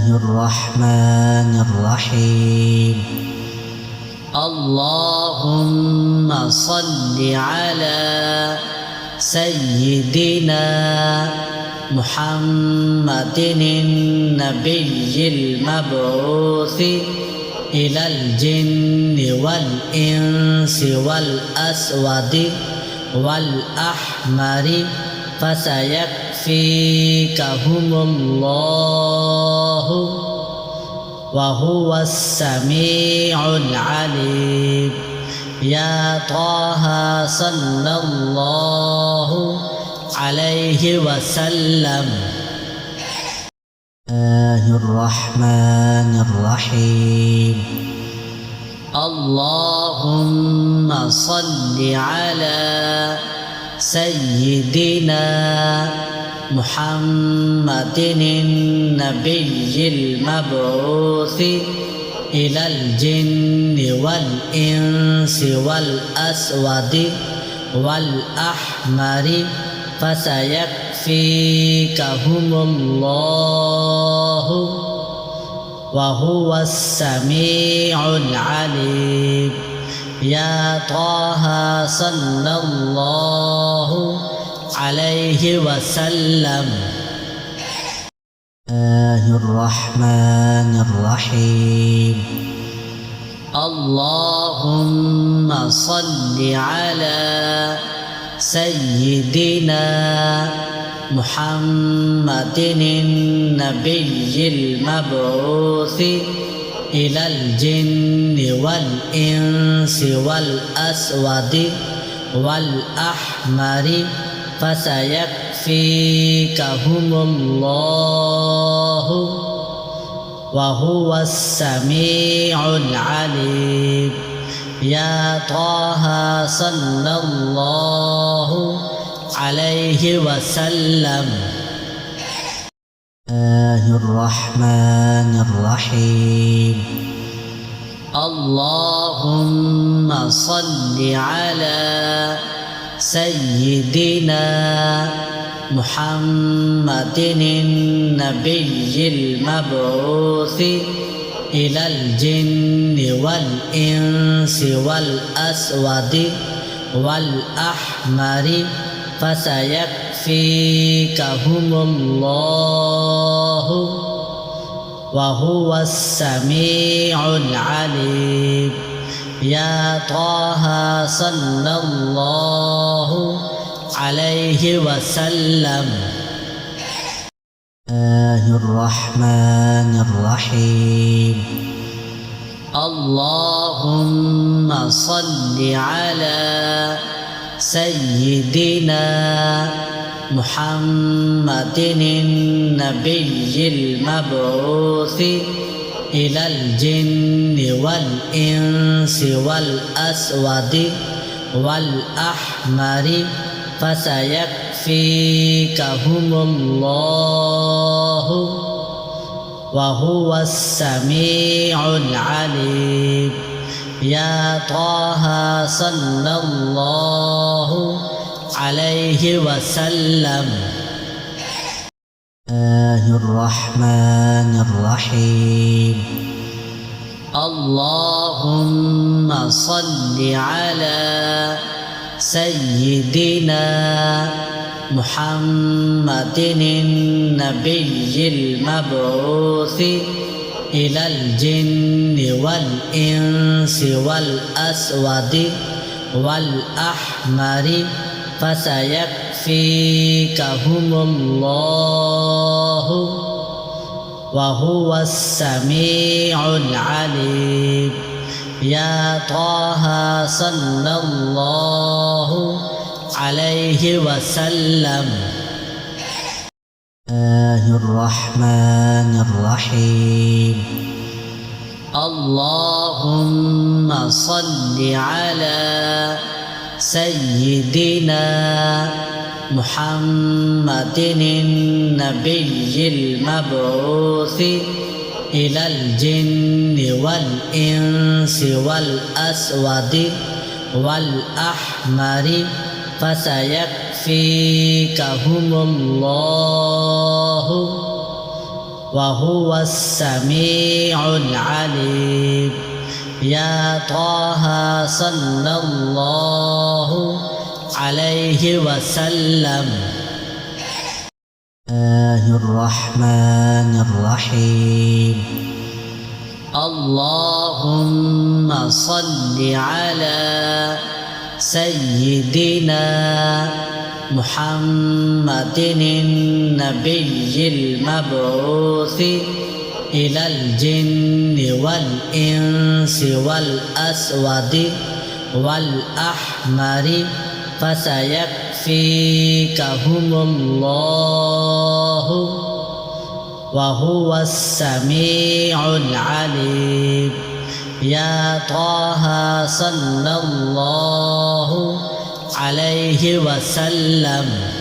الرحمن الرحيم اللهم صل على سيدنا محمد النبي المبعوث إلى الجن والإنس والأسود والأحمر فسيكفيكهم الله وهو السميع العليم يا طه صلى الله عليه وسلم الرحمن الرحيم اللهم صل على سيدنا محمد النبي المبعوث إلى الجن والإنس والأسود والأحمر فسيكفيكهم الله وهو السميع العليم يا طه صلى الله عليه وسلم الرحمن الرحيم اللهم صل على سيدنا محمد النبي المبعوث إلى الجن والإنس والأسود والأحمر فسيكفيكهم الله وهو السميع العليم يا طه صلى الله عليه وسلم الرحمن الرحيم اللهم صل على سيدنا محمد النبي المبعوث إلى الجن والإنس والأسود والأحمر فسيكفيكهم الله وهو السميع العليم يا طه صلى الله عليه وسلم الرحمن الرحيم اللهم صل على سيدنا محمد النبي المبعوث إلى الجن والإنس والأسود والأحمر فسيكفيكهم الله وهو السميع العليم يا طه صلى الله عليه وسلم الرحمن الرحيم اللهم صل على سيدنا محمد النبي المبعوث إلى الجن والإنس والأسود والأحمر فسيكفيكهم الله وهو السميع العليم يا طه صلى الله عليه وسلم الرحمن الرحيم اللهم صل على سيدنا محمد النبي المبعوث إلى الجن والإنس والأسود والأحمر فسيكفيكهم الله وهو السميع العليم يا طه صلى الله عليه وسلم الله الرحمن الرحيم اللهم صل على سيدنا محمد النبي المبعوث إلى الجن والإنس والأسود والأحمر فسيكفيكهم الله وهو السميع العليم يا طه صلى الله عليه وسلم